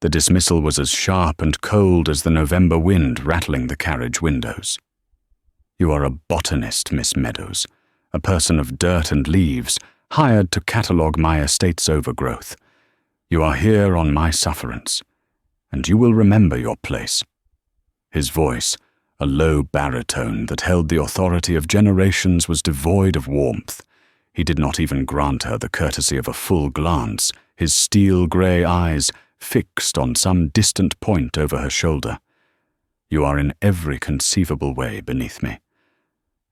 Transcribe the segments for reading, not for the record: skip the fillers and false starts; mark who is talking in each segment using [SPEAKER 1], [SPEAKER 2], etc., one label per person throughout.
[SPEAKER 1] The dismissal was as sharp and cold as the November wind rattling the carriage windows. "You are a botanist, Miss Meadows, a person of dirt and leaves, hired to catalogue my estate's overgrowth. You are here on my sufferance, and you will remember your place." His voice, a low baritone that held the authority of generations, was devoid of warmth. He did not even grant her the courtesy of a full glance, his steel-grey eyes fixed on some distant point over her shoulder. "You are in every conceivable way beneath me."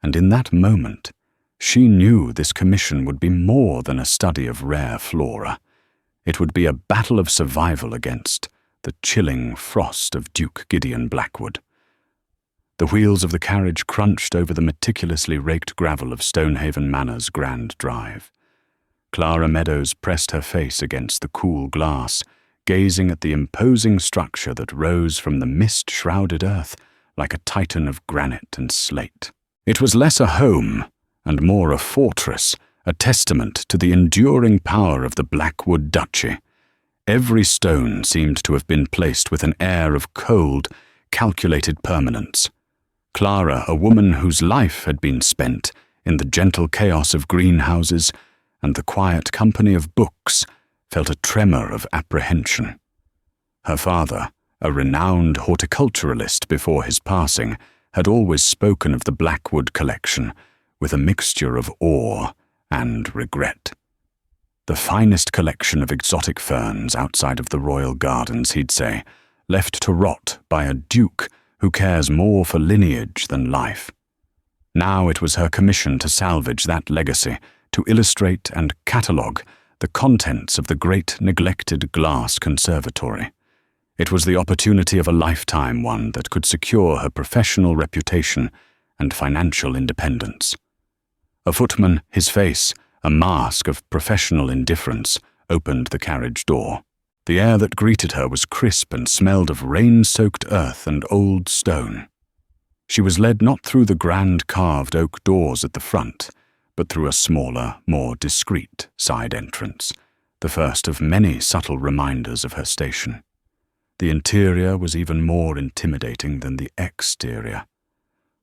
[SPEAKER 1] And in that moment, she knew this commission would be more than a study of rare flora. It would be a battle of survival against the chilling frost of Duke Gideon Blackwood. The wheels of the carriage crunched over the meticulously raked gravel of Stonehaven Manor's Grand Drive. Clara Meadows pressed her face against the cool glass, gazing at the imposing structure that rose from the mist-shrouded earth like a titan of granite and slate. It was less a home and more a fortress, a testament to the enduring power of the Blackwood Duchy. Every stone seemed to have been placed with an air of cold, calculated permanence. Clara, a woman whose life had been spent in the gentle chaos of greenhouses and the quiet company of books, felt a tremor of apprehension. Her father, a renowned horticulturalist before his passing, had always spoken of the Blackwood collection with a mixture of awe and regret. The finest collection of exotic ferns outside of the royal gardens, he'd say, left to rot by a duke who cares more for lineage than life. Now it was her commission to salvage that legacy, to illustrate and catalogue the contents of the great neglected glass conservatory. It was the opportunity of a lifetime, one that could secure her professional reputation and financial independence. A footman, his face a mask of professional indifference, opened the carriage door. The air that greeted her was crisp and smelled of rain-soaked earth and old stone. She was led not through the grand carved oak doors at the front, but through a smaller, more discreet side entrance, the first of many subtle reminders of her station. The interior was even more intimidating than the exterior.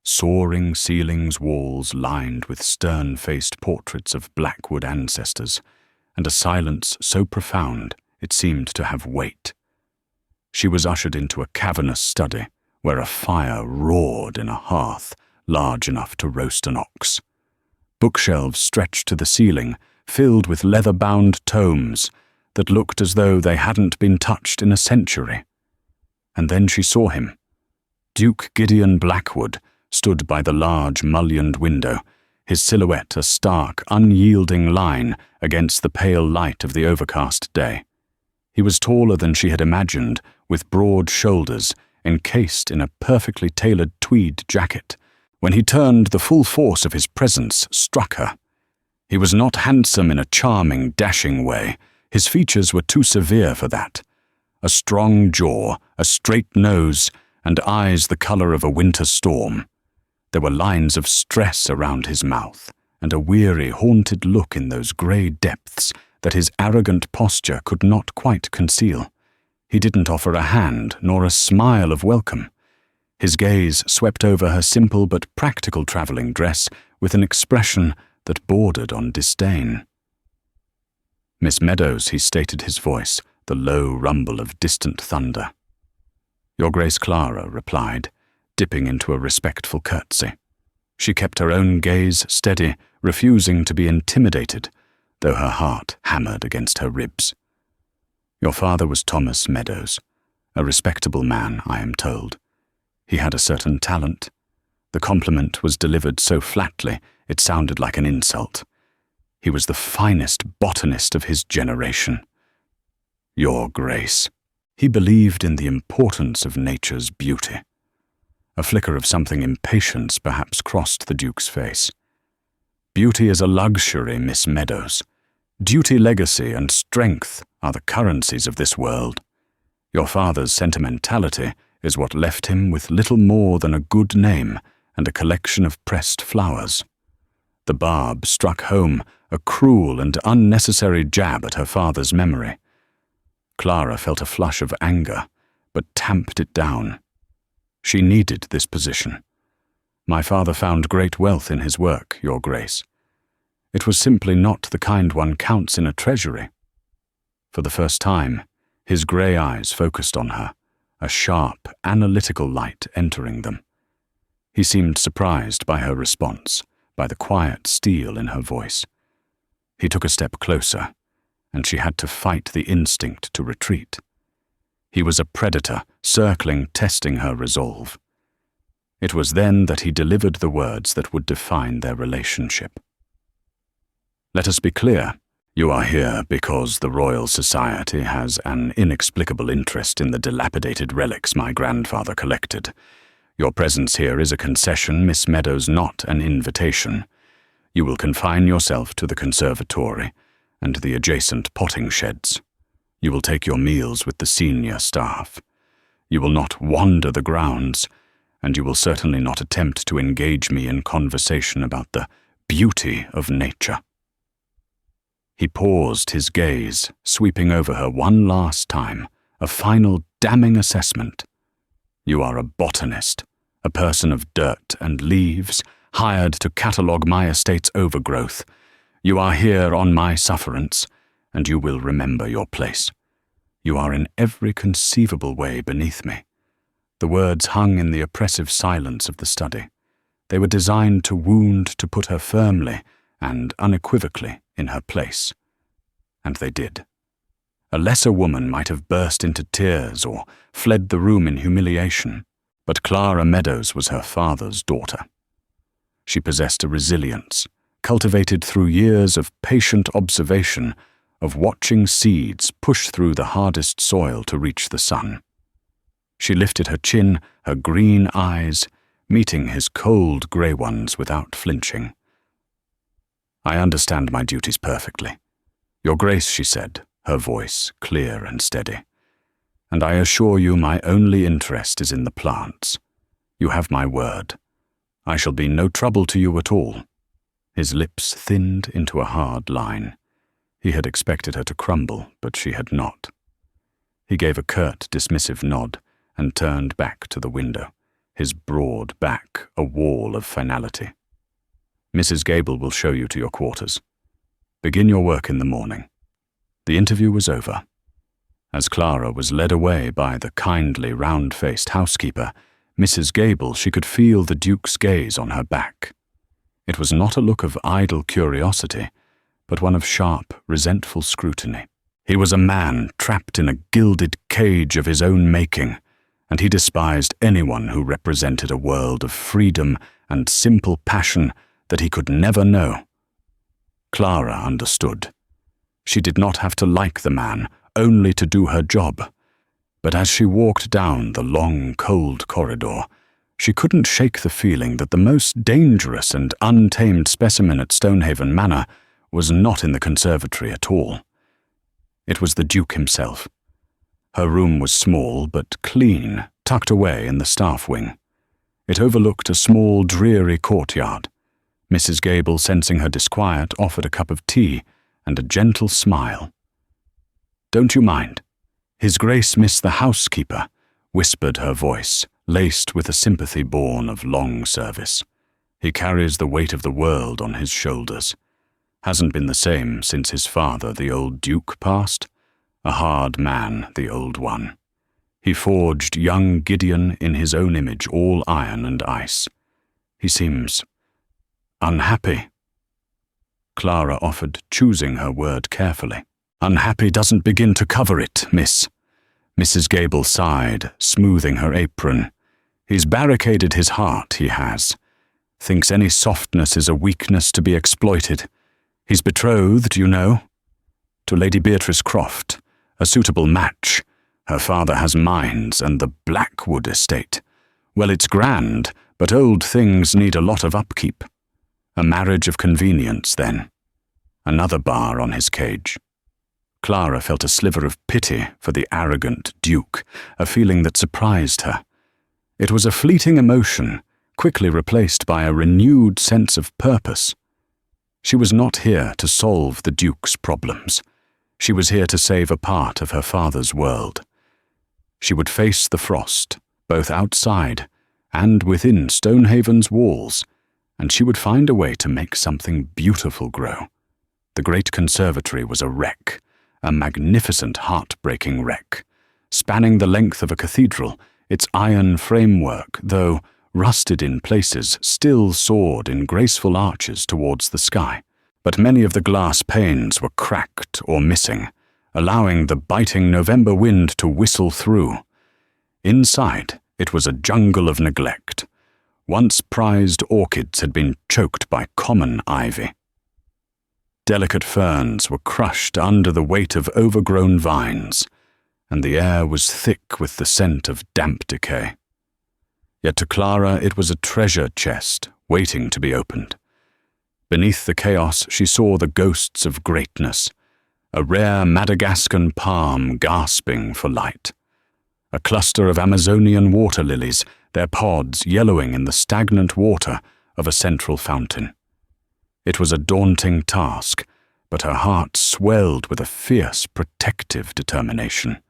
[SPEAKER 1] Soaring ceilings, walls lined with stern-faced portraits of Blackwood ancestors, and a silence so profound it seemed to have weight. She was ushered into a cavernous study where a fire roared in a hearth large enough to roast an ox. Bookshelves stretched to the ceiling, filled with leather-bound tomes that looked as though they hadn't been touched in a century. And then she saw him. Duke Gideon Blackwood stood by the large mullioned window, his silhouette a stark, unyielding line against the pale light of the overcast day. He was taller than she had imagined, with broad shoulders, encased in a perfectly tailored tweed jacket. When he turned, the full force of his presence struck her. He was not handsome in a charming, dashing way. His features were too severe for that. A strong jaw, a straight nose, and eyes the colour of a winter storm. There were lines of stress around his mouth, and a weary, haunted look in those grey depths that his arrogant posture could not quite conceal. He didn't offer a hand, nor a smile of welcome. His gaze swept over her simple but practical travelling dress with an expression that bordered on disdain. "Miss Meadows," he stated, his voice the low rumble of distant thunder. "Your Grace Clara," replied, dipping into a respectful curtsy. She kept her own gaze steady, refusing to be intimidated, though her heart hammered against her ribs. "Your father was Thomas Meadows, a respectable man, I am told. He had a certain talent." The compliment was delivered so flatly it sounded like an insult. "He was the finest botanist of his generation." "Your Grace." He believed in the importance of nature's beauty. A flicker of something impatience perhaps crossed the Duke's face. "Beauty is a luxury, Miss Meadows. Duty, legacy, and strength are the currencies of this world. Your father's sentimentality is what left him with little more than a good name and a collection of pressed flowers." The barb struck home, a cruel and unnecessary jab at her father's memory. Clara felt a flush of anger, but tamped it down. She needed this position. My father found great wealth in his work, Your Grace. It was simply not the kind one counts in a treasury. For the first time, his grey eyes focused on her, a sharp, analytical light entering them. He seemed surprised by her response, by the quiet steel in her voice. He took a step closer, and she had to fight the instinct to retreat. He was a predator, circling, testing her resolve. It was then that he delivered the words that would define their relationship. Let us be clear. You are here because the Royal Society has an inexplicable interest in the dilapidated relics my grandfather collected. Your presence here is a concession, Miss Meadows, not an invitation. You will confine yourself to the conservatory and the adjacent potting sheds. You will take your meals with the senior staff. You will not wander the grounds, and you will certainly not attempt to engage me in conversation about the beauty of nature. He paused, his gaze sweeping over her one last time, a final damning assessment. You are a botanist, a person of dirt and leaves, hired to catalogue my estate's overgrowth. You are here on my sufferance, and you will remember your place. You are in every conceivable way beneath me. The words hung in the oppressive silence of the study. They were designed to wound, to put her firmly and unequivocally in her place. And they did. A lesser woman might have burst into tears or fled the room in humiliation, but Clara Meadows was her father's daughter. She possessed a resilience, cultivated through years of patient observation, of watching seeds push through the hardest soil to reach the sun. She lifted her chin, her green eyes, meeting his cold grey ones without flinching. I understand my duties perfectly. Your Grace, she said, her voice clear and steady. And I assure you my only interest is in the plants. You have my word. I shall be no trouble to you at all. His lips thinned into a hard line. He had expected her to crumble, but she had not. He gave a curt, dismissive nod and turned back to the window, his broad back a wall of finality. Mrs. Gable will show you to your quarters. Begin your work in the morning. The interview was over. As Clara was led away by the kindly, round-faced housekeeper, Mrs. Gable, she could feel the Duke's gaze on her back. It was not a look of idle curiosity, but one of sharp, resentful scrutiny. He was a man trapped in a gilded cage of his own making, and he despised anyone who represented a world of freedom and simple passion that he could never know. Clara understood. She did not have to like the man, only to do her job. But as she walked down the long, cold corridor, she couldn't shake the feeling that the most dangerous and untamed specimen at Stonehaven Manor was not in the conservatory at all. It was the Duke himself. Her room was small but clean, tucked away in the staff wing. It overlooked a small, dreary courtyard. Mrs. Gable, sensing her disquiet, offered a cup of tea and a gentle smile. "Don't you mind? His Grace Miss the housekeeper," whispered her voice, laced with a sympathy born of long service. "He carries the weight of the world on his shoulders. Hasn't been the same since his father, the old Duke, passed. A hard man, the old one. He forged young Gideon in his own image, all iron and ice. He seems unhappy." Clara offered, choosing her word carefully. "Unhappy doesn't begin to cover it, miss." Mrs. Gable sighed, smoothing her apron. "He's barricaded his heart, he has. Thinks any softness is a weakness to be exploited. He's betrothed, you know, to Lady Beatrice Croft, a suitable match. Her father has mines and the Blackwood estate. Well, it's grand, but old things need a lot of upkeep. A marriage of convenience, then. Another bar on his cage." Clara felt a sliver of pity for the arrogant Duke, a feeling that surprised her. It was a fleeting emotion, quickly replaced by a renewed sense of purpose. She was not here to solve the Duke's problems. She was here to save a part of her father's world. She would face the frost, both outside and within Stonehaven's walls, and she would find a way to make something beautiful grow. The great conservatory was a wreck, a magnificent, heart-breaking wreck. Spanning the length of a cathedral, its iron framework, though rusted in places, still soared in graceful arches towards the sky. But many of the glass panes were cracked or missing, allowing the biting November wind to whistle through. Inside, it was a jungle of neglect. Once prized orchids had been choked by common ivy. Delicate ferns were crushed under the weight of overgrown vines, and the air was thick with the scent of damp decay. Yet to Clara it was a treasure chest waiting to be opened. Beneath the chaos she saw the ghosts of greatness, a rare Madagascan palm gasping for light, a cluster of Amazonian water lilies, their pods yellowing in the stagnant water of a central fountain. It was a daunting task, but her heart swelled with a fierce, protective determination.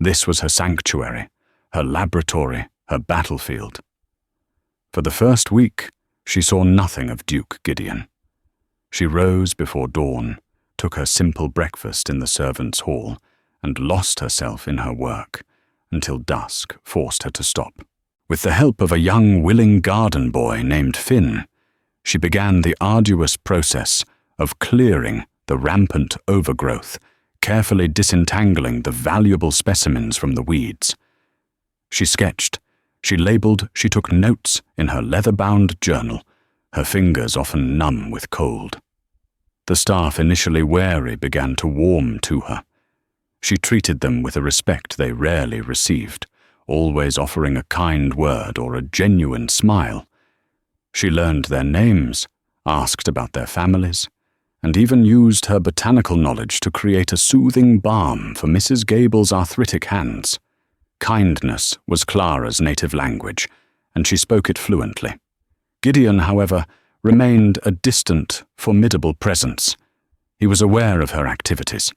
[SPEAKER 1] This was her sanctuary, her laboratory, her battlefield. For the first week, she saw nothing of Duke Gideon. She rose before dawn, took her simple breakfast in the servants' hall, and lost herself in her work, until dusk forced her to stop. With the help of a young, willing garden boy named Finn, she began the arduous process of clearing the rampant overgrowth, carefully disentangling the valuable specimens from the weeds. She sketched, she labeled, she took notes in her leather-bound journal, her fingers often numb with cold. The staff, initially wary, began to warm to her. She treated them with a respect they rarely received, always offering a kind word or a genuine smile. She learned their names, asked about their families, and even used her botanical knowledge to create a soothing balm for Mrs. Gable's arthritic hands. Kindness was Clara's native language, and she spoke it fluently. Gideon, however, remained a distant, formidable presence. He was aware of her activities.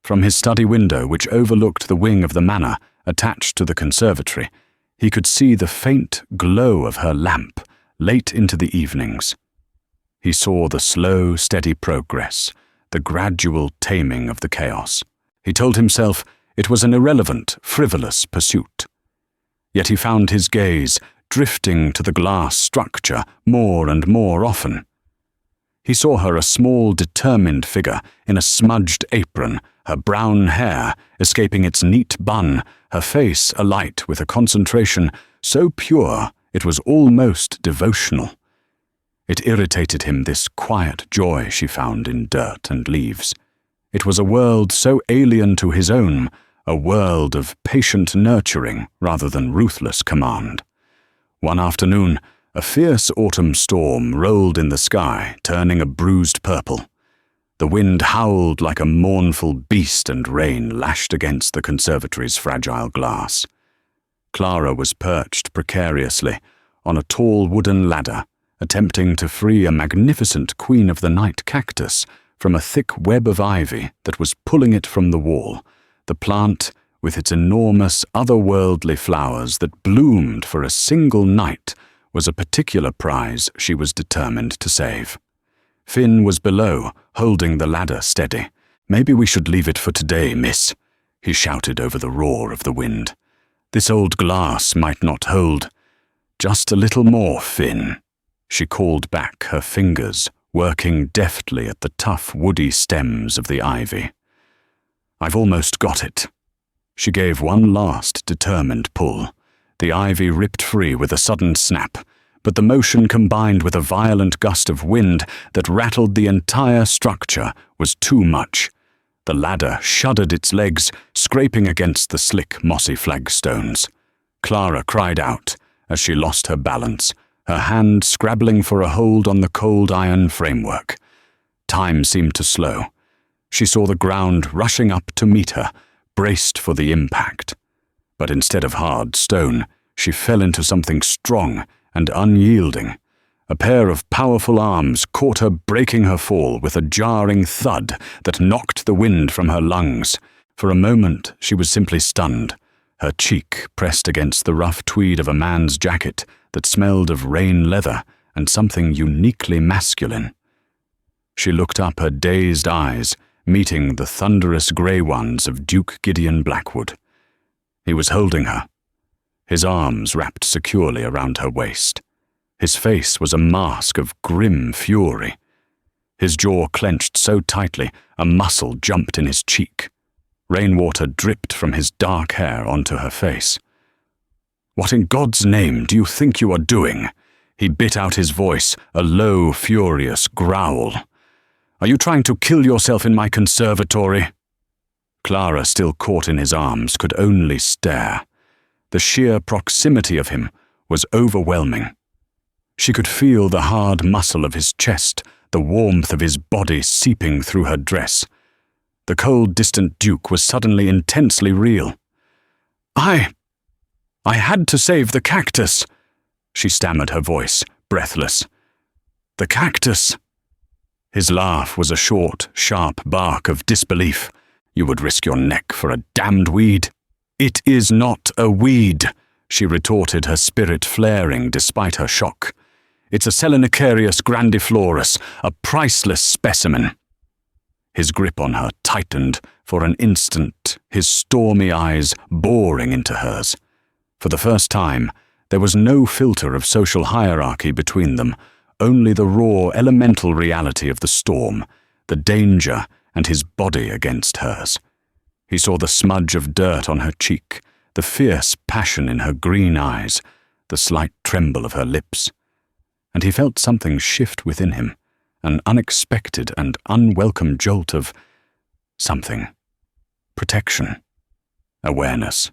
[SPEAKER 1] From his study window, which overlooked the wing of the manor attached to the conservatory, he could see the faint glow of her lamp late into the evenings. He saw the slow, steady progress, the gradual taming of the chaos. He told himself it was an irrelevant, frivolous pursuit. Yet he found his gaze drifting to the glass structure more and more often. He saw her a small, determined figure in a smudged apron, her brown hair escaping its neat bun, her face alight with a concentration so pure it was almost devotional. It irritated him, this quiet joy she found in dirt and leaves. It was a world so alien to his own, a world of patient nurturing rather than ruthless command. One afternoon, a fierce autumn storm rolled in the sky, turning a bruised purple. The wind howled like a mournful beast and rain lashed against the conservatory's fragile glass. Clara was perched precariously on a tall wooden ladder, attempting to free a magnificent queen of the night cactus from a thick web of ivy that was pulling it from the wall, the plant with its enormous otherworldly flowers that bloomed for a single night was a particular prize she was determined to save. Finn was below, holding the ladder steady. "Maybe we should leave it for today, miss," he shouted over the roar of the wind. "This old glass might not hold. Just a little more, Finn." She called back, her fingers working deftly at the tough, woody stems of the ivy. "I've almost got it." She gave one last, determined pull. The ivy ripped free with a sudden snap, but the motion combined with a violent gust of wind that rattled the entire structure was too much. The ladder shuddered its legs, scraping against the slick, mossy flagstones. Clara cried out as she lost her balance, her hand scrabbling for a hold on the cold iron framework. Time seemed to slow. She saw the ground rushing up to meet her, braced for the impact. But instead of hard stone, she fell into something strong and unyielding, A pair of powerful arms caught her, breaking her fall with a jarring thud that knocked the wind from her lungs. For a moment, she was simply stunned, her cheek pressed against the rough tweed of a man's jacket that smelled of rain leather and something uniquely masculine. She looked up, her dazed eyes meeting the thunderous grey ones of Duke Gideon Blackwood. He was holding her, his arms wrapped securely around her waist. His face was a mask of grim fury. His jaw clenched so tightly, a muscle jumped in his cheek. Rainwater dripped from his dark hair onto her face. "What in God's name do you think you are doing?" He bit out his voice, a low, furious growl. "Are you trying to kill yourself in my conservatory?" Clara, still caught in his arms, could only stare. The sheer proximity of him was overwhelming. She could feel the hard muscle of his chest, the warmth of his body seeping through her dress. The cold, distant Duke was suddenly intensely real. I had to save the cactus," she stammered, her voice breathless. "The cactus." His laugh was a short, sharp bark of disbelief. "You would risk your neck for a damned weed?" "It is not a weed," she retorted, her spirit flaring despite her shock. "It's a Selenicarius grandiflorus, a priceless specimen." His grip on her tightened for an instant, his stormy eyes boring into hers. For the first time, there was no filter of social hierarchy between them, only the raw, elemental reality of the storm, the danger, and his body against hers. He saw the smudge of dirt on her cheek, the fierce passion in her green eyes, the slight tremble of her lips. And he felt something shift within him, an unexpected and unwelcome jolt of something. Protection. Awareness.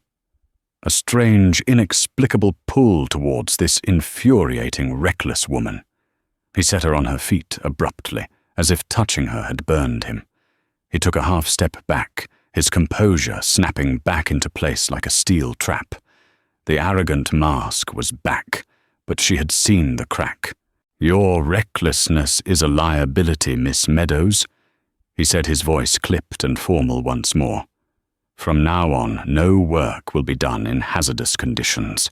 [SPEAKER 1] A strange, inexplicable pull towards this infuriating, reckless woman. He set her on her feet abruptly, as if touching her had burned him. He took a half step back, his composure snapping back into place like a steel trap. The arrogant mask was back, but she had seen the crack. "Your recklessness is a liability, Miss Meadows," he said, his voice clipped and formal once more. "From now on, no work will be done in hazardous conditions,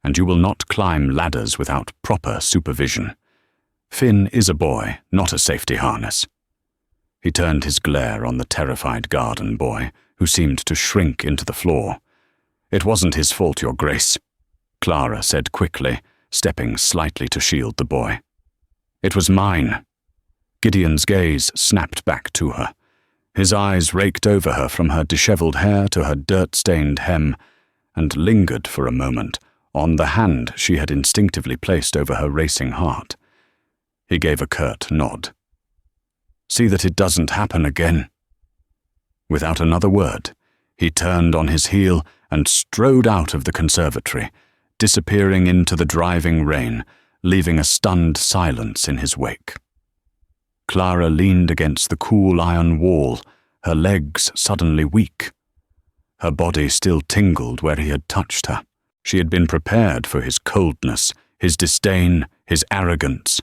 [SPEAKER 1] and you will not climb ladders without proper supervision. Finn is a boy, not a safety harness." He turned his glare on the terrified garden boy, who seemed to shrink into the floor. "It wasn't his fault, Your Grace," Clara said quickly, stepping slightly to shield the boy. "It was mine." Gideon's gaze snapped back to her. His eyes raked over her from her dishevelled hair to her dirt-stained hem, and lingered for a moment on the hand she had instinctively placed over her racing heart. He gave a curt nod. "See that it doesn't happen again." Without another word, he turned on his heel and strode out of the conservatory, disappearing into the driving rain, leaving a stunned silence in his wake. Clara leaned against the cool iron wall, her legs suddenly weak. Her body still tingled where he had touched her. She had been prepared for his coldness, his disdain, his arrogance.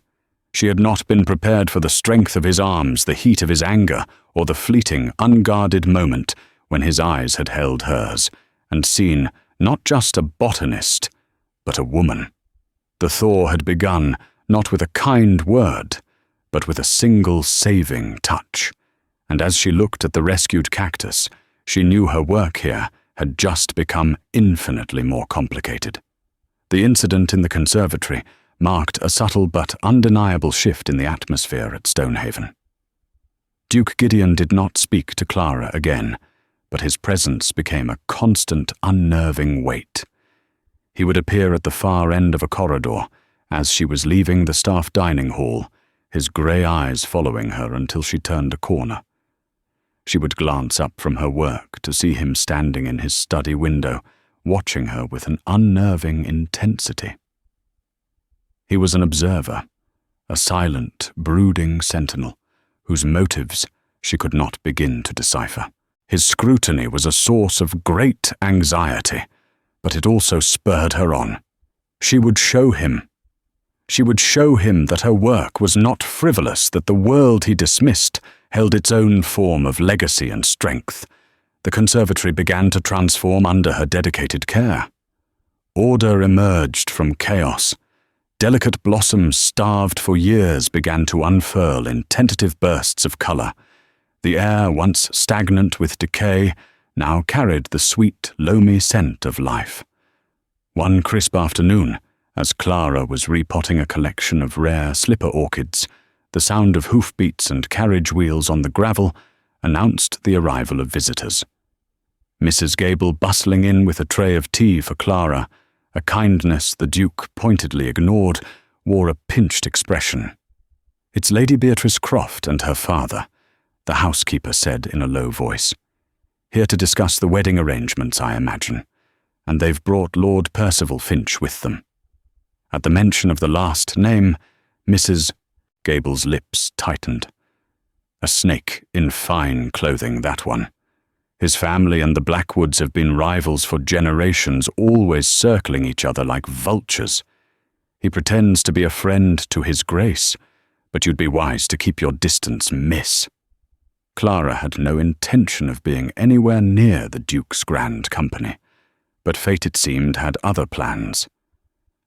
[SPEAKER 1] She had not been prepared for the strength of his arms, the heat of his anger, or the fleeting, unguarded moment when his eyes had held hers, and seen not just a botanist, but a woman. The thaw had begun not with a kind word, but with a single saving touch, and as she looked at the rescued cactus, she knew her work here had just become infinitely more complicated. The incident in the conservatory marked a subtle but undeniable shift in the atmosphere at Stonehaven. Duke Gideon did not speak to Clara again, but his presence became a constant, unnerving weight. He would appear at the far end of a corridor as she was leaving the staff dining hall, his grey eyes following her until she turned a corner. She would glance up from her work to see him standing in his study window, watching her with an unnerving intensity. He was an observer, a silent, brooding sentinel, whose motives she could not begin to decipher. His scrutiny was a source of great anxiety, but it also spurred her on. She would show him. She would show him that her work was not frivolous, that the world he dismissed held its own form of legacy and strength. The conservatory began to transform under her dedicated care. Order emerged from chaos. Delicate blossoms starved for years began to unfurl in tentative bursts of colour. The air, once stagnant with decay, now carried the sweet, loamy scent of life. One crisp afternoon, as Clara was repotting a collection of rare slipper orchids, the sound of hoofbeats and carriage wheels on the gravel announced the arrival of visitors. Mrs. Gable bustling in with a tray of tea for Clara, a kindness the Duke pointedly ignored, wore a pinched expression. "It's Lady Beatrice Croft and her father," the housekeeper said in a low voice. "Here to discuss the wedding arrangements, I imagine, and they've brought Lord Percival Finch with them." At the mention of the last name, Mrs. Gable's lips tightened. A snake in fine clothing, that one. His family and the Blackwoods have been rivals for generations, always circling each other like vultures. He pretends to be a friend to his grace, but you'd be wise to keep your distance, miss. Clara had no intention of being anywhere near the Duke's grand company, but fate, it seemed, had other plans.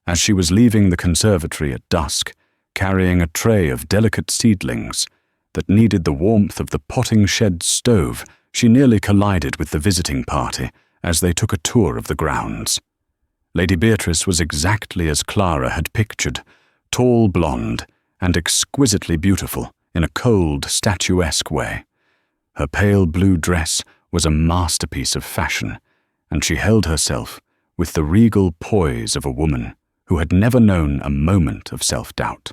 [SPEAKER 1] As she was leaving the conservatory at dusk, carrying a tray of delicate seedlings that needed the warmth of the potting shed stove, she nearly collided with the visiting party as they took a tour of the grounds. Lady Beatrice was exactly as Clara had pictured, tall blonde and exquisitely beautiful in a cold, statuesque way. Her pale blue dress was a masterpiece of fashion, and she held herself with the regal poise of a woman who had never known a moment of self-doubt.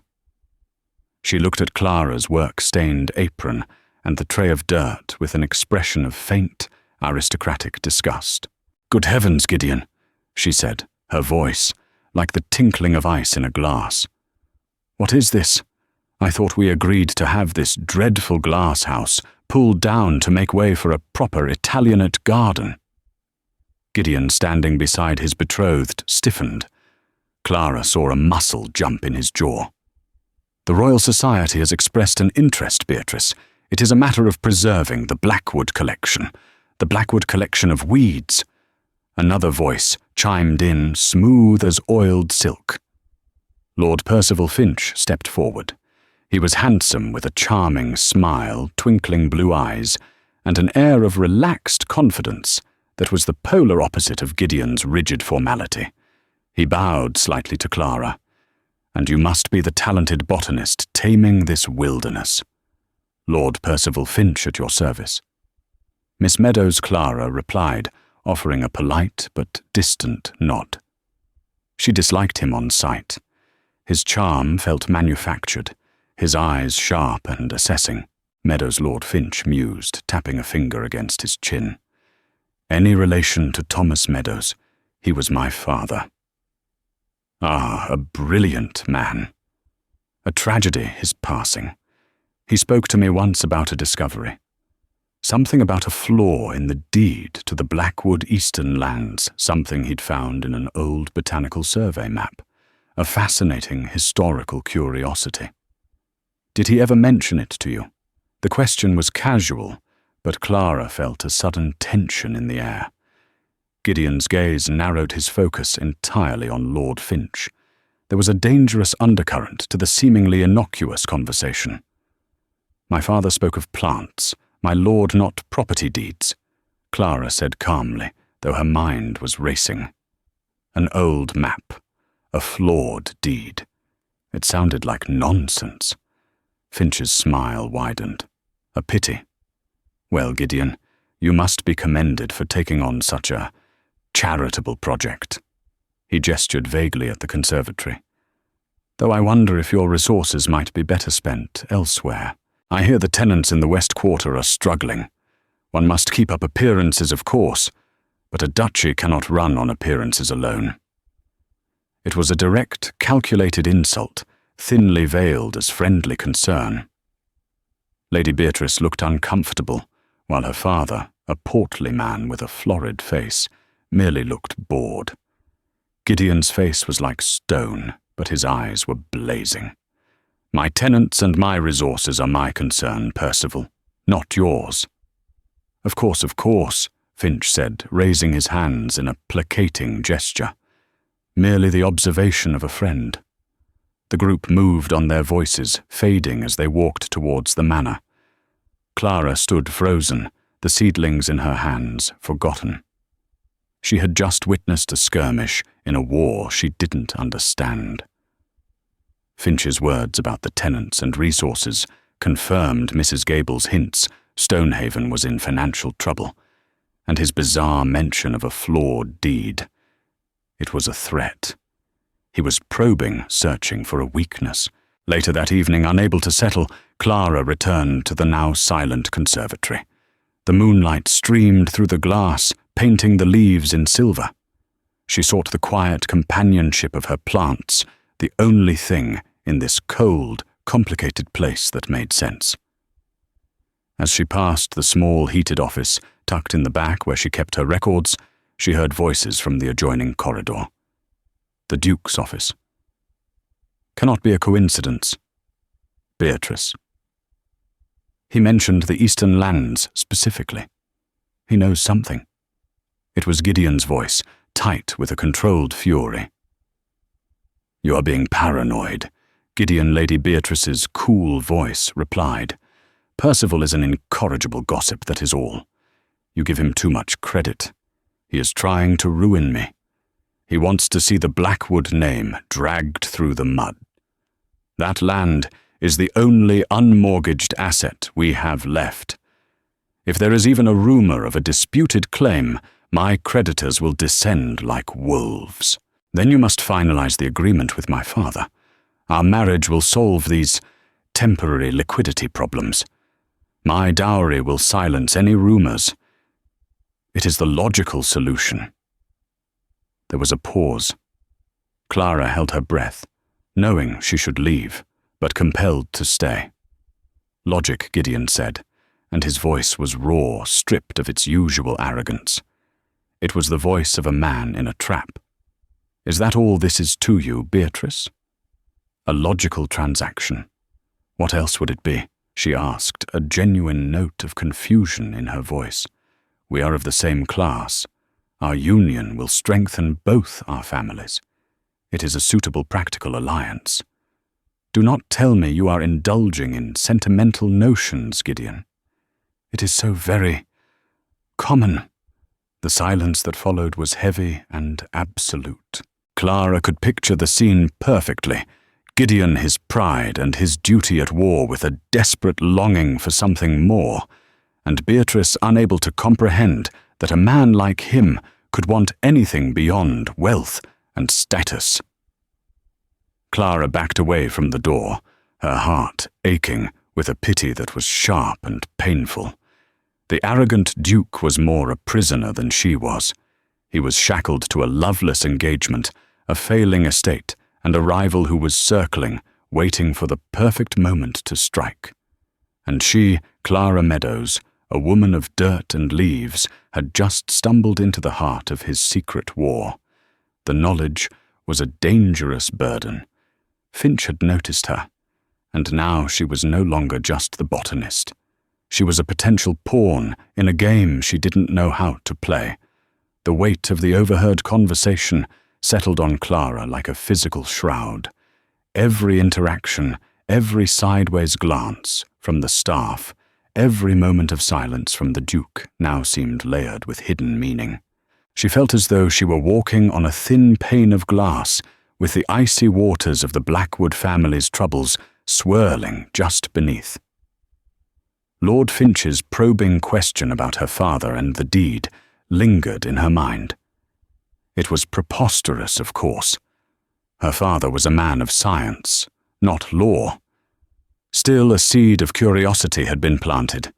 [SPEAKER 1] She looked at Clara's work-stained apron and the tray of dirt with an expression of faint, aristocratic disgust. "Good heavens, Gideon," she said, her voice like the tinkling of ice in a glass. "What is this? I thought we agreed to have this dreadful glass house pulled down to make way for a proper Italianate garden." Gideon, standing beside his betrothed, stiffened. Clara saw a muscle jump in his jaw. "The Royal Society has expressed an interest, Beatrice. It is a matter of preserving the Blackwood collection, the Blackwood collection of weeds." Another voice chimed in, smooth as oiled silk. Lord Percival Finch stepped forward. He was handsome, with a charming smile, twinkling blue eyes, and an air of relaxed confidence that was the polar opposite of Gideon's rigid formality. He bowed slightly to Clara. "And you must be the talented botanist taming this wilderness." "Lord Percival Finch at your service." Miss Meadows Clara replied, offering a polite but distant nod. She disliked him on sight. His charm felt manufactured, his eyes sharp and assessing. Meadows Lord Finch mused, tapping a finger against his chin. "Any relation to Thomas Meadows? He was my father." "Ah, a brilliant man. A tragedy, his passing. He spoke to me once about a discovery. Something about a flaw in the deed to the Blackwood Eastern lands, something he'd found in an old botanical survey map, a fascinating historical curiosity." "Did he ever mention it to you?" The question was casual, but Clara felt a sudden tension in the air. Gideon's gaze narrowed his focus entirely on Lord Finch. There was a dangerous undercurrent to the seemingly innocuous conversation. "My father spoke of plants, my lord not property deeds," Clara said calmly, though her mind was racing. An old map, a flawed deed. It sounded like nonsense. Finch's smile widened. "A pity. Well, Gideon, you must be commended for taking on such a charitable project." He gestured vaguely at the conservatory. "Though I wonder if your resources might be better spent elsewhere. I hear the tenants in the West Quarter are struggling. One must keep up appearances, of course, but a duchy cannot run on appearances alone." It was a direct, calculated insult, thinly veiled as friendly concern. Lady Beatrice looked uncomfortable, while her father, a portly man with a florid face, merely looked bored. Gideon's face was like stone, but his eyes were blazing. "My tenants and my resources are my concern, Percival, not yours." Of course," Finch said, raising his hands in a placating gesture. "Merely the observation of a friend." The group moved on, their voices fading as they walked towards the manor. Clara stood frozen, the seedlings in her hands forgotten. She had just witnessed a skirmish in a war she didn't understand. Finch's words about the tenants and resources confirmed Mrs. Gable's hints Stonehaven was in financial trouble, and his bizarre mention of a flawed deed. It was a threat. He was probing, searching for a weakness. Later that evening, unable to settle, Clara returned to the now silent conservatory. The moonlight streamed through the glass, painting the leaves in silver. She sought the quiet companionship of her plants, the only thing in this cold, complicated place that made sense. As she passed the small heated office, tucked in the back where she kept her records, she heard voices from the adjoining corridor. The Duke's office. Cannot be a coincidence. Beatrice. He mentioned the Eastern lands specifically. He knows something. It was Gideon's voice, tight with a controlled fury. "You are being paranoid," Gideon, Lady Beatrice's cool voice replied. "Percival is an incorrigible gossip, that is all. You give him too much credit. He is trying to ruin me. He wants to see the Blackwood name dragged through the mud. That land is the only unmortgaged asset we have left. If there is even a rumor of a disputed claim, my creditors will descend like wolves. Then you must finalize the agreement with my father. Our marriage will solve these temporary liquidity problems. My dowry will silence any rumors. It is the logical solution." There was a pause. Clara held her breath, knowing she should leave, but compelled to stay. "Logic," Gideon said, and his voice was raw, stripped of its usual arrogance. It was the voice of a man in a trap. "Is that all this is to you, Beatrice?" "A logical transaction. What else would it be?" she asked, a genuine note of confusion in her voice. "We are of the same class. Our union will strengthen both our families. It is a suitable practical alliance. Do not tell me you are indulging in sentimental notions, Gideon. It is so very common." The silence that followed was heavy and absolute. Clara could picture the scene perfectly. Gideon, his pride and his duty at war with a desperate longing for something more, and Beatrice unable to comprehend that a man like him could want anything beyond wealth and status. Clara backed away from the door, her heart aching with a pity that was sharp and painful. The arrogant Duke was more a prisoner than she was. He was shackled to a loveless engagement, a failing estate, and a rival who was circling, waiting for the perfect moment to strike. And she, Clara Meadows, a woman of dirt and leaves, had just stumbled into the heart of his secret war. The knowledge was a dangerous burden. Finch had noticed her, and now she was no longer just the botanist. She was a potential pawn in a game she didn't know how to play. The weight of the overheard conversation settled on Clara like a physical shroud. Every interaction, every sideways glance from the staff, every moment of silence from the Duke now seemed layered with hidden meaning. She felt as though she were walking on a thin pane of glass, with the icy waters of the Blackwood family's troubles swirling just beneath. Lord Finch's probing question about her father and the deed lingered in her mind. It was preposterous, of course. Her father was a man of science, not law. Still, a seed of curiosity had been planted.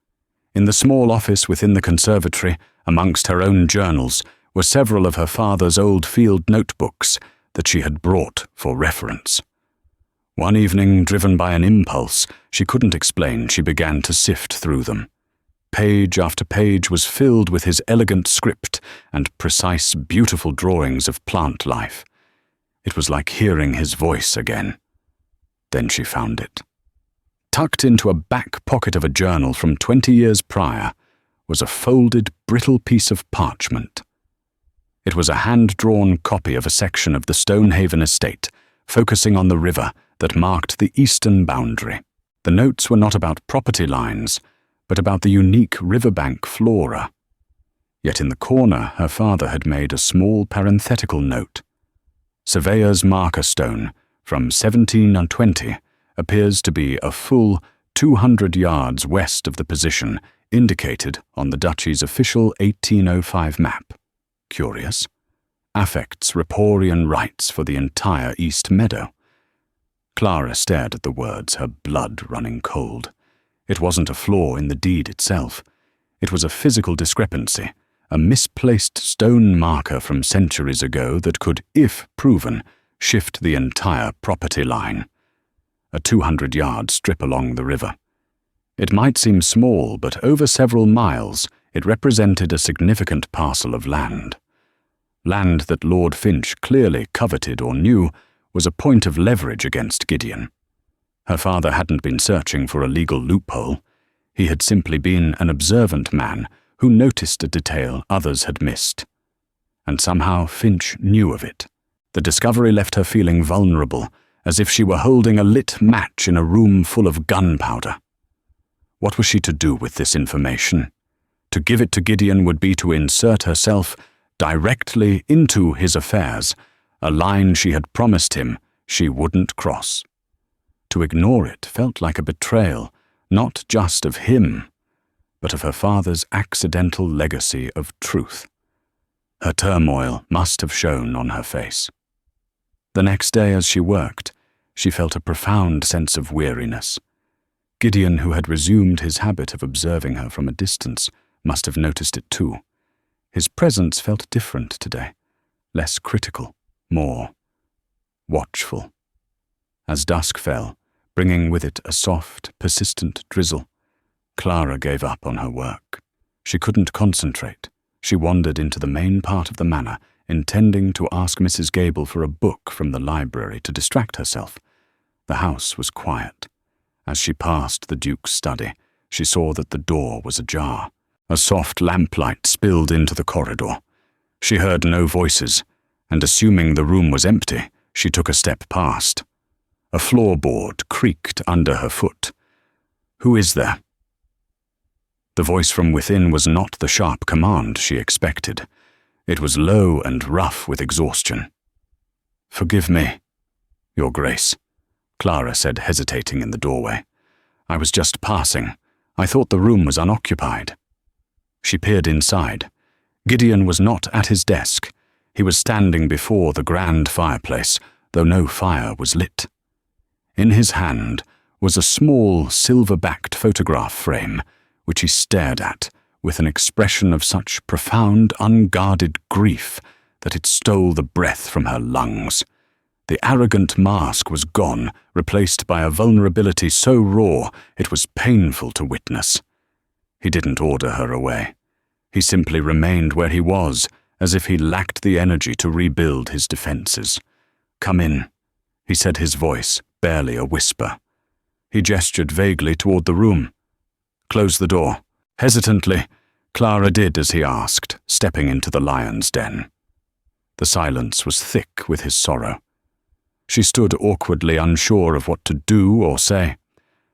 [SPEAKER 1] In the small office within the conservatory, amongst her own journals, were several of her father's old field notebooks that she had brought for reference. One evening, driven by an impulse she couldn't explain, she began to sift through them. Page after page was filled with his elegant script and precise, beautiful drawings of plant life. It was like hearing his voice again. Then she found it. Tucked into a back pocket of a journal from 20 years prior was a folded, brittle piece of parchment. It was a hand-drawn copy of a section of the Stonehaven estate, focusing on the river that marked the eastern boundary. The notes were not about property lines, but about the unique riverbank flora. Yet in the corner her father had made a small parenthetical note. Surveyor's marker stone from 1720 appears to be a full 200 yards west of the position indicated on the duchy's official 1805 map. Curious. Affects riparian rights for the entire East Meadow. Clara stared at the words, her blood running cold. It wasn't a flaw in the deed itself. It was a physical discrepancy, a misplaced stone marker from centuries ago that could, if proven, shift the entire property line. A 200-yard strip along the river. It might seem small, but over several miles it represented a significant parcel of land. Land that Lord Finch clearly coveted or knew was a point of leverage against Gideon. Her father hadn't been searching for a legal loophole. He had simply been an observant man who noticed a detail others had missed. And somehow Finch knew of it. The discovery left her feeling vulnerable, as if she were holding a lit match in a room full of gunpowder. What was she to do with this information? To give it to Gideon would be to insert herself directly into his affairs, a line she had promised him she wouldn't cross. To ignore it felt like a betrayal, not just of him, but of her father's accidental legacy of truth. Her turmoil must have shown on her face. The next day as she worked, she felt a profound sense of weariness. Gideon, who had resumed his habit of observing her from a distance, must have noticed it too. His presence felt different today, less critical, more watchful. As dusk fell, bringing with it a soft, persistent drizzle, Clara gave up on her work. She couldn't concentrate. She wandered into the main part of the manor, intending to ask Mrs. Gable for a book from the library to distract herself. The house was quiet. As she passed the Duke's study, she saw that the door was ajar. A soft lamplight spilled into the corridor. She heard no voices, and assuming the room was empty, she took a step past. A floorboard creaked under her foot. "Who is there?" The voice from within was not the sharp command she expected. It was low and rough with exhaustion. "Forgive me, Your Grace," Clara said, hesitating in the doorway. "I was just passing. I thought the room was unoccupied." She peered inside. Gideon was not at his desk. He was standing before the grand fireplace, though no fire was lit. In his hand was a small silver-backed photograph frame, which he stared at with an expression of such profound, unguarded grief that it stole the breath from her lungs. The arrogant mask was gone, replaced by a vulnerability so raw it was painful to witness. He didn't order her away. He simply remained where he was, as if he lacked the energy to rebuild his defenses. "Come in," he said, his voice barely a whisper. He gestured vaguely toward the room. "Close the door." Hesitantly, Clara did as he asked, stepping into the lion's den. The silence was thick with his sorrow. She stood awkwardly unsure of what to do or say.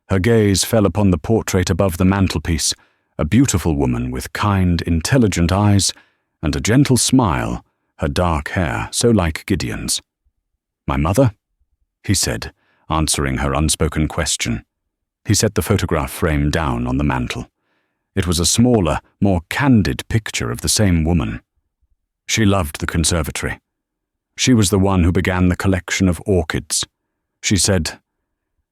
[SPEAKER 1] Her gaze fell upon the portrait above the mantelpiece, a beautiful woman with kind, intelligent eyes and a gentle smile, her dark hair so like Gideon's. "My mother?" he said, answering her unspoken question. He set the photograph frame down on the mantel. It was a smaller, more candid picture of the same woman. She loved the conservatory. She was the one who began the collection of orchids. She said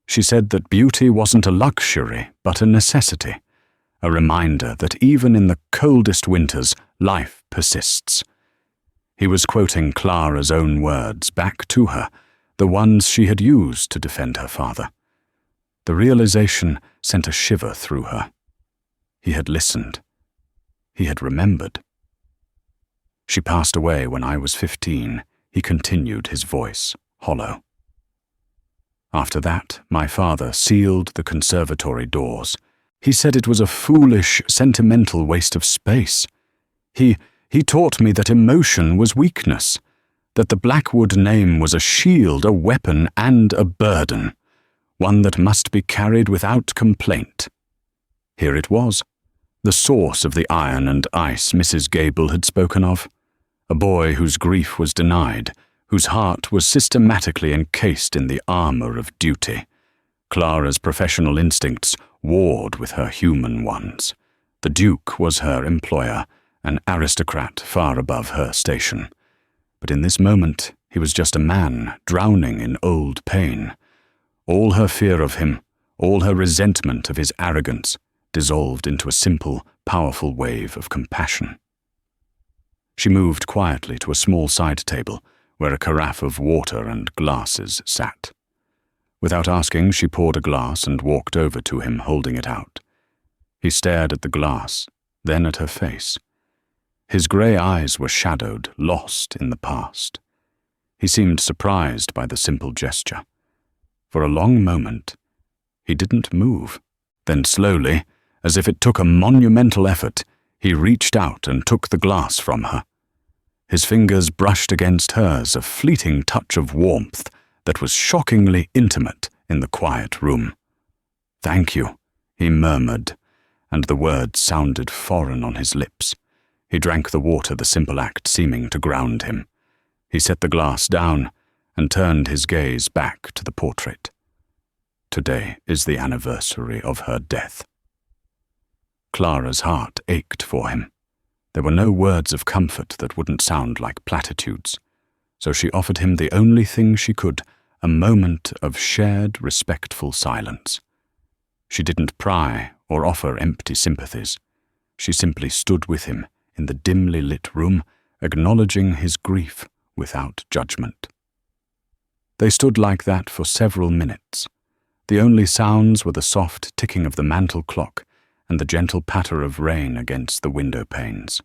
[SPEAKER 1] that beauty wasn't a luxury, but a necessity, a reminder that even in the coldest winters, life persists. He was quoting Clara's own words back to her, the ones she had used to defend her father. The realization sent a shiver through her. He had listened. He had remembered. "She passed away when I was 15, he continued, his voice hollow. After that, my father sealed the conservatory doors. He said it was a foolish, sentimental waste of space. He taught me that emotion was weakness, that the Blackwood name was a shield, a weapon, and a burden, one that must be carried without complaint. Here it was, the source of the iron and ice Mrs. Gable had spoken of, a boy whose grief was denied, whose heart was systematically encased in the armor of duty. Clara's professional instincts warred with her human ones. The Duke was her employer, an aristocrat far above her station. But in this moment, he was just a man drowning in old pain. All her fear of him, all her resentment of his arrogance, dissolved into a simple, powerful wave of compassion. She moved quietly to a small side table where a carafe of water and glasses sat. Without asking, she poured a glass and walked over to him, holding it out. He stared at the glass, then at her face. His grey eyes were shadowed, lost in the past. He seemed surprised by the simple gesture. For a long moment, he didn't move. Then slowly, as if it took a monumental effort, he reached out and took the glass from her. His fingers brushed against hers, a fleeting touch of warmth that was shockingly intimate in the quiet room. "Thank you," he murmured, and the words sounded foreign on his lips. He drank the water, the simple act seeming to ground him. He set the glass down and turned his gaze back to the portrait. Today is the anniversary of her death. Clara's heart ached for him. There were no words of comfort that wouldn't sound like platitudes, so she offered him the only thing she could, a moment of shared, respectful silence. She didn't pry or offer empty sympathies. She simply stood with him in the dimly lit room, acknowledging his grief without judgment. They stood like that for several minutes. The only sounds were the soft ticking of the mantel clock and the gentle patter of rain against the window panes.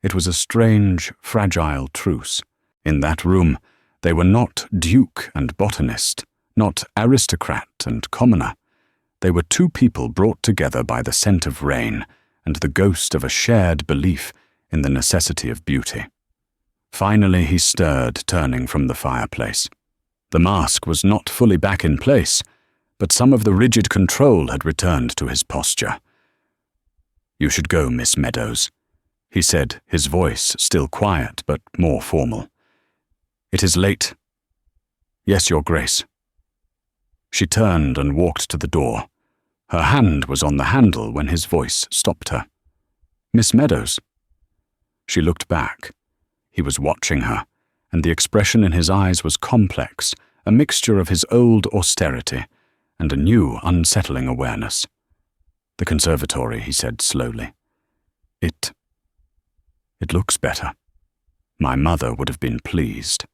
[SPEAKER 1] It was a strange, fragile truce. In that room, they were not duke and botanist, not aristocrat and commoner. They were two people brought together by the scent of rain and the ghost of a shared belief in the necessity of beauty. Finally he stirred, turning from the fireplace. The mask was not fully back in place, but some of the rigid control had returned to his posture. "You should go, Miss Meadows," he said, his voice still quiet but more formal. "It is late." "Yes, Your Grace." She turned and walked to the door. Her hand was on the handle when his voice stopped her. "Miss Meadows." She looked back. He was watching her, and the expression in his eyes was complex, a mixture of his old austerity and a new, unsettling awareness. "The conservatory," he said slowly. It looks better. My mother would have been pleased.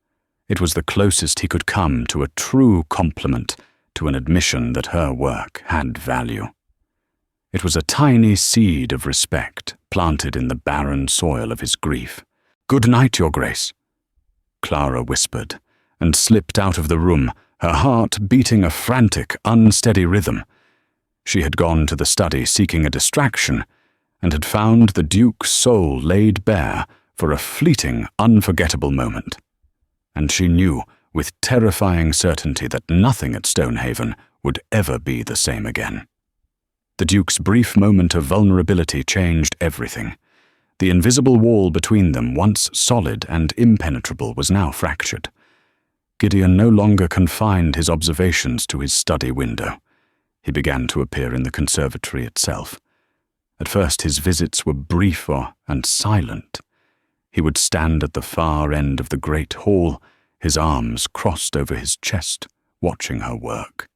[SPEAKER 1] It was the closest he could come to a true compliment, to an admission that her work had value. It was a tiny seed of respect planted in the barren soil of his grief. "Good night, Your Grace," Clara whispered, and slipped out of the room, her heart beating a frantic, unsteady rhythm. She had gone to the study seeking a distraction, and had found the Duke's soul laid bare for a fleeting, unforgettable moment. And she knew with terrifying certainty that nothing at Stonehaven would ever be the same again. The Duke's brief moment of vulnerability changed everything. The invisible wall between them, once solid and impenetrable, was now fractured. Gideon no longer confined his observations to his study window. He began to appear in the conservatory itself. At first his visits were briefer and silent. He would stand at the far end of the great hall, his arms crossed over his chest, watching her work.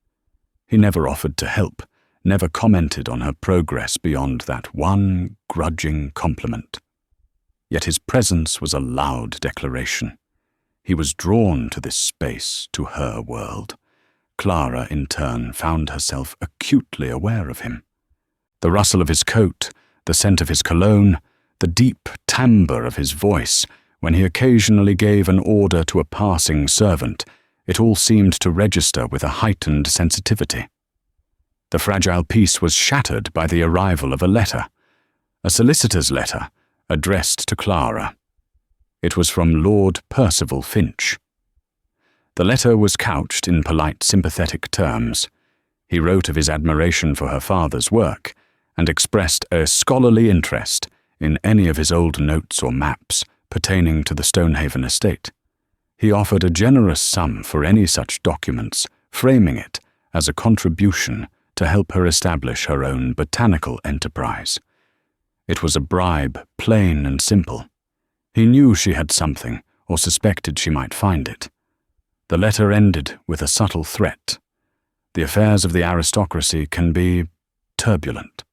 [SPEAKER 1] He never offered to help, never commented on her progress beyond that one grudging compliment. Yet his presence was a loud declaration. He was drawn to this space, to her world. Clara, in turn, found herself acutely aware of him. The rustle of his coat, the scent of his cologne, the deep timbre of his voice when he occasionally gave an order to a passing servant, it all seemed to register with a heightened sensitivity. The fragile peace was shattered by the arrival of a letter, a solicitor's letter addressed to Clara. It was from Lord Percival Finch. The letter was couched in polite, sympathetic terms. He wrote of his admiration for her father's work and expressed a scholarly interest in any of his old notes or maps pertaining to the Stonehaven estate. He offered a generous sum for any such documents, framing it as a contribution to help her establish her own botanical enterprise. It was a bribe, plain and simple. He knew she had something, or suspected she might find it. The letter ended with a subtle threat. The affairs of the aristocracy can be turbulent.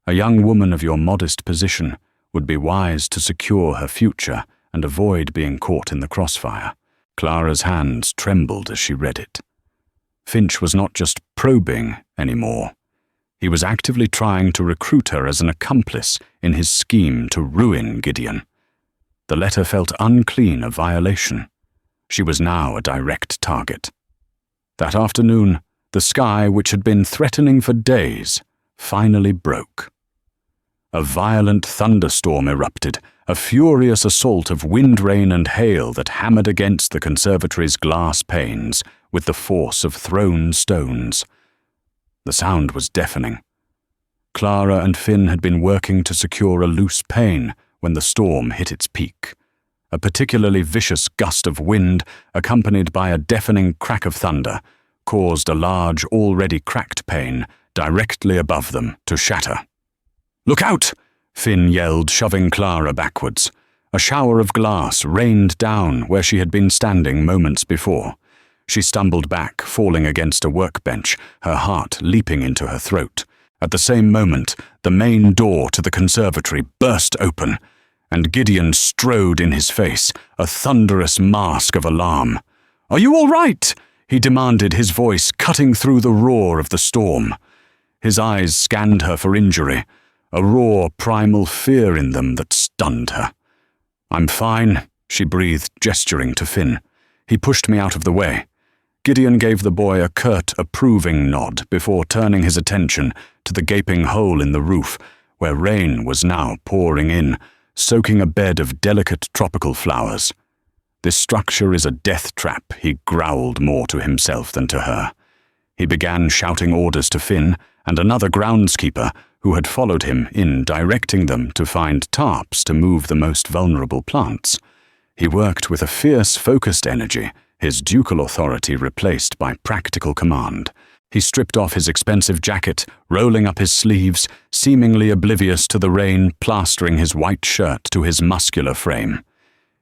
[SPEAKER 1] A young woman of your modest position would be wise to secure her future and avoid being caught in the crossfire. Clara's hands trembled as she read it. Finch was not just probing anymore. He was actively trying to recruit her as an accomplice in his scheme to ruin Gideon. The letter felt unclean of violation. She was now a direct target. That afternoon, the sky, which had been threatening for days, finally broke. A violent thunderstorm erupted, a furious assault of wind, rain, and hail that hammered against the conservatory's glass panes with the force of thrown stones. The sound was deafening. Clara and Finn had been working to secure a loose pane when the storm hit its peak. A particularly vicious gust of wind, accompanied by a deafening crack of thunder, caused a large, already cracked pane directly above them to shatter. "Look out!" Finn yelled, shoving Clara backwards. A shower of glass rained down where she had been standing moments before. She stumbled back, falling against a workbench, her heart leaping into her throat. At the same moment, the main door to the conservatory burst open, and Gideon strode in his face, a thunderous mask of alarm. "Are you all right?" he demanded, his voice cutting through the roar of the storm. His eyes scanned her for injury, a raw, primal fear in them that stunned her. "I'm fine," she breathed, gesturing to Finn. He pushed me out of the way. Gideon gave the boy a curt, approving nod before turning his attention to the gaping hole in the roof, where rain was now pouring in, soaking a bed of delicate tropical flowers. "This structure is a death trap," he growled more to himself than to her. He began shouting orders to Finn and another groundskeeper who had followed him in, directing them to find tarps to move the most vulnerable plants. He worked with a fierce, focused energy, his ducal authority replaced by practical command. He stripped off his expensive jacket, rolling up his sleeves, seemingly oblivious to the rain plastering his white shirt to his muscular frame.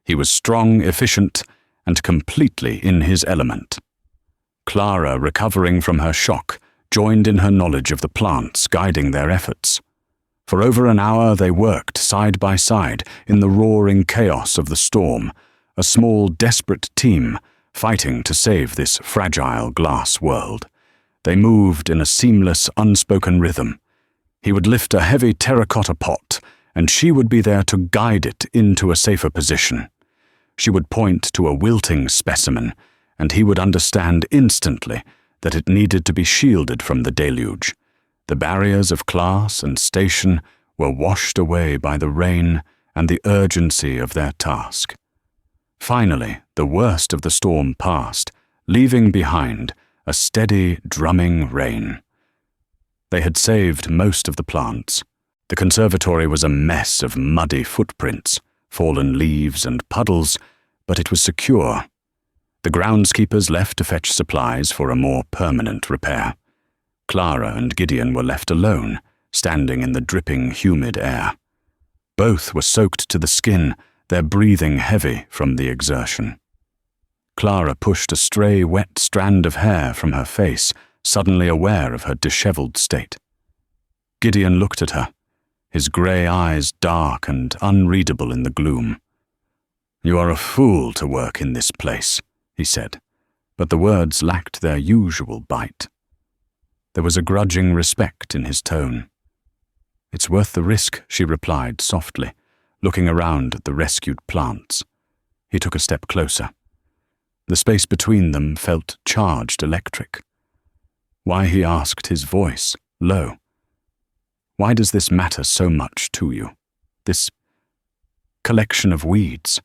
[SPEAKER 1] He was strong, efficient, and completely in his element. Clara, recovering from her shock, joined in her knowledge of the plants guiding their efforts. For over an hour they worked side by side in the roaring chaos of the storm, a small, desperate team fighting to save this fragile glass world. They moved in a seamless, unspoken rhythm. He would lift a heavy terracotta pot, and she would be there to guide it into a safer position. She would point to a wilting specimen, and he would understand instantly that it needed to be shielded from the deluge. The barriers of class and station were washed away by the rain and the urgency of their task. Finally, the worst of the storm passed, leaving behind a steady, drumming rain. They had saved most of the plants. The conservatory was a mess of muddy footprints, fallen leaves and puddles, but it was secure. The groundskeepers left to fetch supplies for a more permanent repair. Clara and Gideon were left alone, standing in the dripping, humid air. Both were soaked to the skin, their breathing heavy from the exertion. Clara pushed a stray, wet strand of hair from her face, suddenly aware of her disheveled state. Gideon looked at her, his grey eyes dark and unreadable in the gloom. "You are a fool to work in this place," he said, but the words lacked their usual bite. There was a grudging respect in his tone. "It's worth the risk," she replied softly, looking around at the rescued plants. He took a step closer. The space between them felt charged electric. Why, he asked, his voice low. Why does this matter so much to you? This collection of weeds?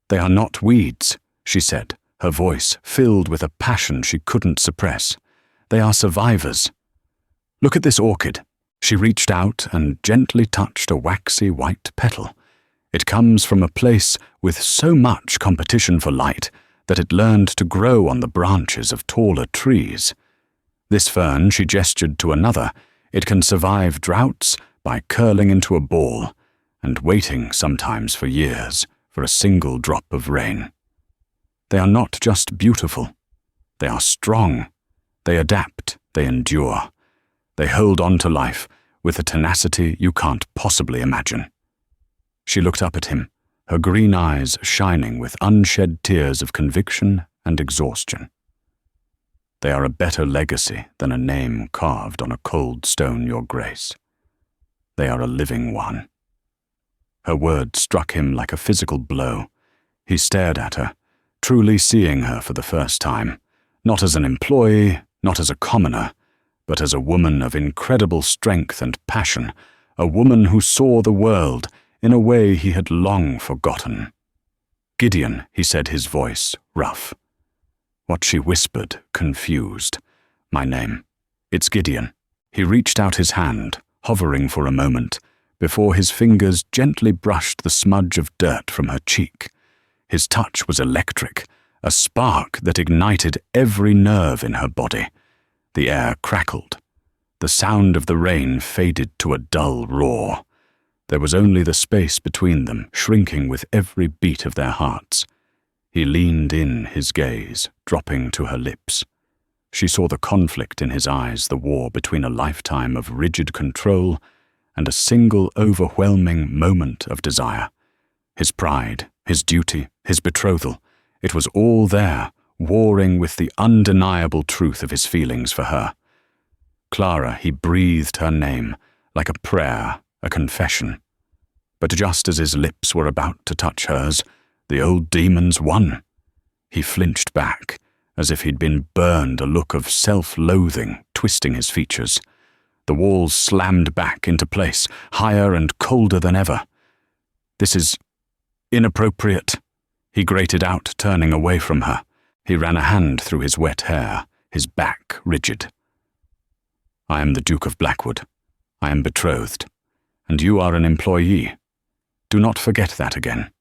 [SPEAKER 1] They are not weeds, she said, her voice filled with a passion she couldn't suppress. They are survivors. Look at this orchid. She reached out and gently touched a waxy white petal. It comes from a place with so much competition for light that it learned to grow on the branches of taller trees. This fern, she gestured to another, it can survive droughts by curling into a ball and waiting sometimes for years for a single drop of rain. They are not just beautiful. They are strong. They adapt. They endure. They hold on to life with a tenacity you can't possibly imagine. She looked up at him, her green eyes shining with unshed tears of conviction and exhaustion. They are a better legacy than a name carved on a cold stone, Your Grace. They are a living one. Her words struck him like a physical blow. He stared at her, truly seeing her for the first time, not as an employee, not as a commoner, but as a woman of incredible strength and passion, a woman who saw the world in a way he had long forgotten. Gideon, he said, his voice rough. What she whispered, confused. My name. It's Gideon. He reached out his hand, hovering for a moment, before his fingers gently brushed the smudge of dirt from her cheek. His touch was electric, a spark that ignited every nerve in her body. The air crackled. The sound of the rain faded to a dull roar. There was only the space between them, shrinking with every beat of their hearts. He leaned in, his gaze dropping to her lips. She saw the conflict in his eyes, the war between a lifetime of rigid control and a single overwhelming moment of desire. His pride, his duty, his betrothal, it was all there, warring with the undeniable truth of his feelings for her. Clara, he breathed her name, like a prayer, a confession. But just as his lips were about to touch hers, the old demons won. He flinched back, as if he'd been burned, a look of self-loathing twisting his features. The walls slammed back into place, higher and colder than ever. This is inappropriate, he grated out, turning away from her. He ran a hand through his wet hair, his back rigid. I am the Duke of Blackwood. I am betrothed, and you are an employee. Do not forget that again.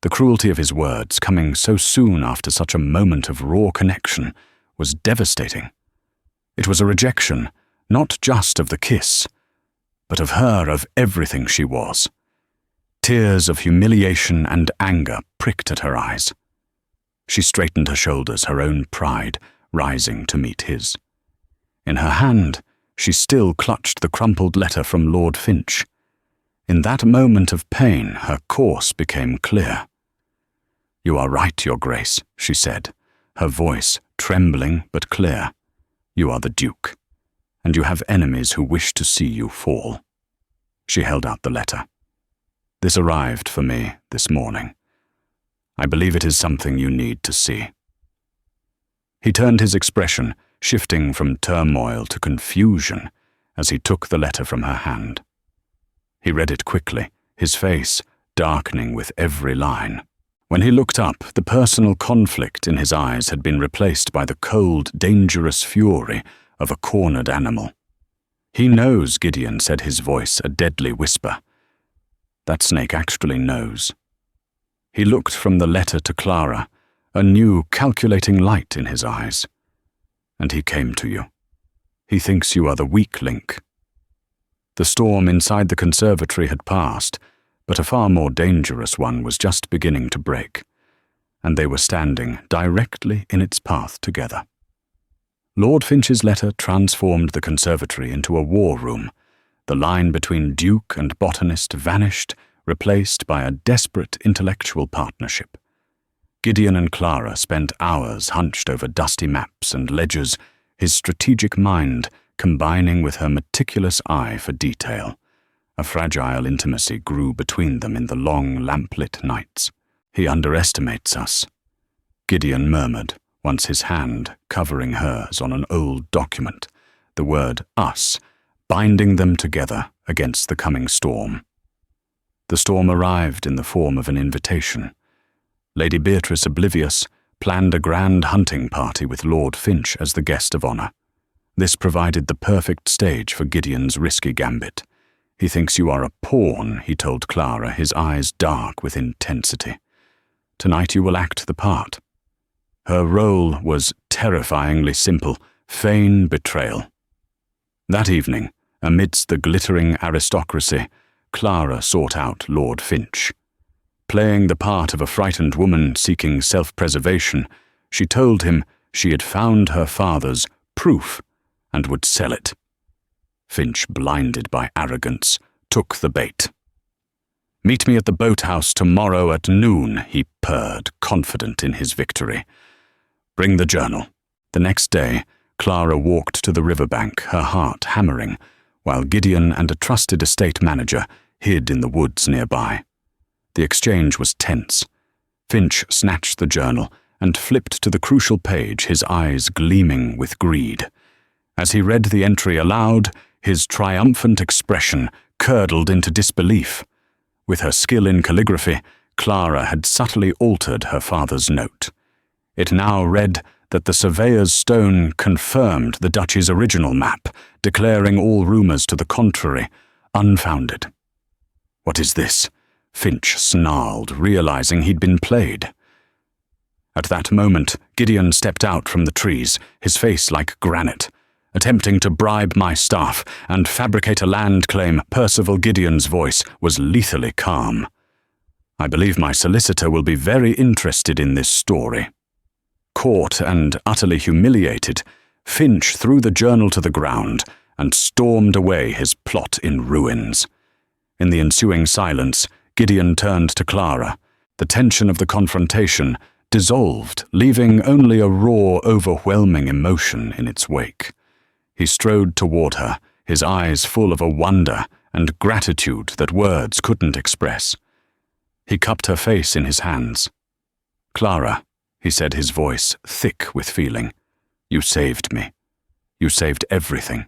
[SPEAKER 1] The cruelty of his words, coming so soon after such a moment of raw connection, was devastating. It was a rejection, not just of the kiss, but of her, of everything she was. Tears of humiliation and anger pricked at her eyes. She straightened her shoulders, her own pride rising to meet his. In her hand, she still clutched the crumpled letter from Lord Finch. In that moment of pain, her course became clear. You are right, Your Grace, she said, her voice trembling but clear. You are the Duke, and you have enemies who wish to see you fall. She held out the letter. This arrived for me this morning. I believe it is something you need to see. He turned his expression, shifting from turmoil to confusion, as he took the letter from her hand. He read it quickly, his face darkening with every line. When he looked up, the personal conflict in his eyes had been replaced by the cold, dangerous fury of a cornered animal. He knows, Gideon said, his voice a deadly whisper. That snake actually knows. He looked from the letter to Clara, a new, calculating light in his eyes. And he came to you. He thinks you are the weak link. The storm inside the conservatory had passed, but a far more dangerous one was just beginning to break, and they were standing directly in its path together. Lord Finch's letter transformed the conservatory into a war room. The line between Duke and botanist vanished, replaced by a desperate intellectual partnership. Gideon and Clara spent hours hunched over dusty maps and ledgers, his strategic mind combining with her meticulous eye for detail. A fragile intimacy grew between them in the long lamplit nights. "He underestimates us," Gideon murmured, once his hand covering hers on an old document, the word us binding them together against the coming storm. The storm arrived in the form of an invitation. Lady Beatrice, oblivious, planned a grand hunting party with Lord Finch as the guest of honour. This provided the perfect stage for Gideon's risky gambit. "He thinks you are a pawn," he told Clara, his eyes dark with intensity. "Tonight you will act the part." Her role was terrifyingly simple: feign betrayal. That evening, amidst the glittering aristocracy, Clara sought out Lord Finch. Playing the part of a frightened woman seeking self-preservation, she told him she had found her father's proof and would sell it. Finch, blinded by arrogance, took the bait. "Meet me at the boathouse tomorrow at noon," he purred, confident in his victory. "Bring the journal." The next day, Clara walked to the riverbank, her heart hammering, while Gideon and a trusted estate manager hid in the woods nearby. The exchange was tense. Finch snatched the journal and flipped to the crucial page, his eyes gleaming with greed. As he read the entry aloud, his triumphant expression curdled into disbelief. With her skill in calligraphy, Clara had subtly altered her father's note. It now read that the surveyor's stone confirmed the Duchy's original map, declaring all rumours to the contrary unfounded. "What is this?" Finch snarled, realising he'd been played. At that moment, Gideon stepped out from the trees, his face like granite. "Attempting to bribe my staff and fabricate a land claim," Percival Gideon's voice was lethally calm. "I believe my solicitor will be very interested in this story." Caught and utterly humiliated, Finch threw the journal to the ground and stormed away, his plot in ruins. In the ensuing silence, Gideon turned to Clara. The tension of the confrontation dissolved, leaving only a raw, overwhelming emotion in its wake. He strode toward her, his eyes full of a wonder and gratitude that words couldn't express. He cupped her face in his hands. "Clara," he said, his voice thick with feeling, "you saved me. You saved everything."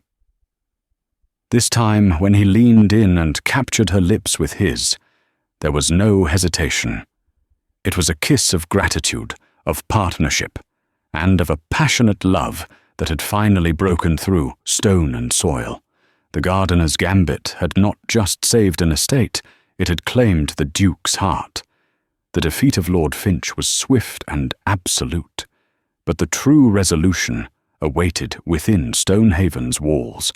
[SPEAKER 1] This time, when he leaned in and captured her lips with his, there was no hesitation. It was a kiss of gratitude, of partnership, and of a passionate love that had finally broken through stone and soil. The gardener's gambit had not just saved an estate, it had claimed the Duke's heart. The defeat of Lord Finch was swift and absolute, but the true resolution awaited within Stonehaven's walls.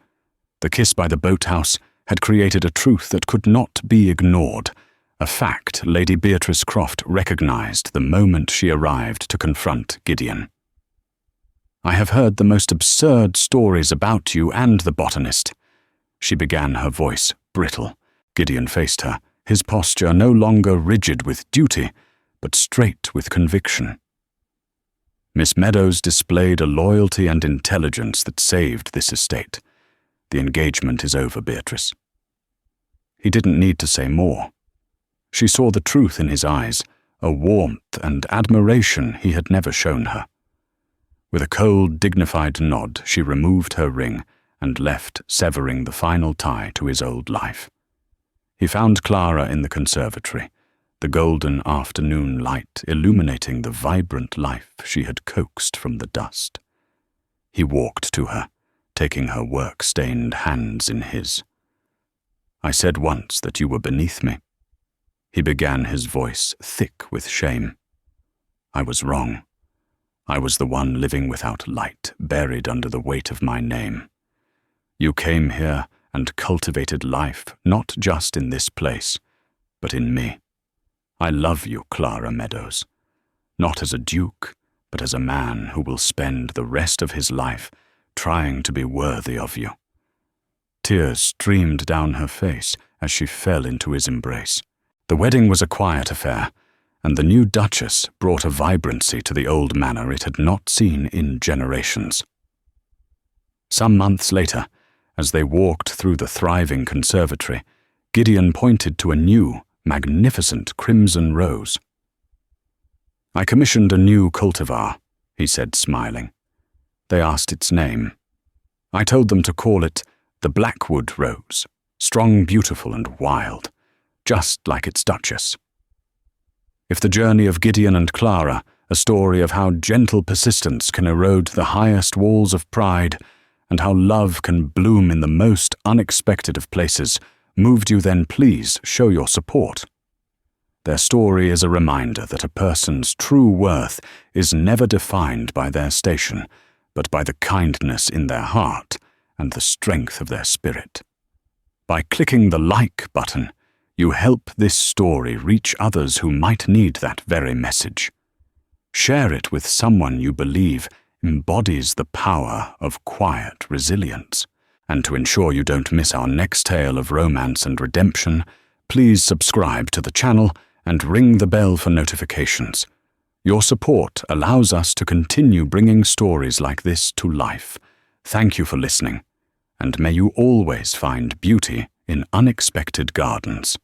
[SPEAKER 1] The kiss by the boathouse had created a truth that could not be ignored, a fact Lady Beatrice Croft recognized the moment she arrived to confront Gideon. "I have heard the most absurd stories about you and the botanist," she began, her voice brittle. Gideon faced her, his posture no longer rigid with duty, but straight with conviction. "Miss Meadows displayed a loyalty and intelligence that saved this estate. The engagement is over, Beatrice." He didn't need to say more. She saw the truth in his eyes, a warmth and admiration he had never shown her. With a cold, dignified nod, she removed her ring and left, severing the final tie to his old life. He found Clara in the conservatory, the golden afternoon light illuminating the vibrant life she had coaxed from the dust. He walked to her, taking her work-stained hands in his. "I said once that you were beneath me." He began, his voice thick with shame. "I was wrong. I was the one living without light, buried under the weight of my name. You came here and cultivated life, not just in this place, but in me. I love you, Clara Meadows, not as a duke, but as a man who will spend the rest of his life trying to be worthy of you." Tears streamed down her face as she fell into his embrace. The wedding was a quiet affair, and the new Duchess brought a vibrancy to the old manor it had not seen in generations. Some months later, as they walked through the thriving conservatory, Gideon pointed to a new, magnificent crimson rose. "I commissioned a new cultivar," he said, smiling. They asked its name. I told them to call it the Blackwood Rose, strong, beautiful, and wild, just like its duchess. If the journey of Gideon and Clara, a story of how gentle persistence can erode the highest walls of pride, and how love can bloom in the most unexpected of places, moved you, then please show your support. Their story is a reminder that a person's true worth is never defined by their station, but by the kindness in their heart and the strength of their spirit. By clicking the like button, you help this story reach others who might need that very message. Share it with someone you believe embodies the power of quiet resilience. And to ensure you don't miss our next tale of romance and redemption, please subscribe to the channel and ring the bell for notifications. Your support allows us to continue bringing stories like this to life. Thank you for listening, and may you always find beauty in unexpected gardens.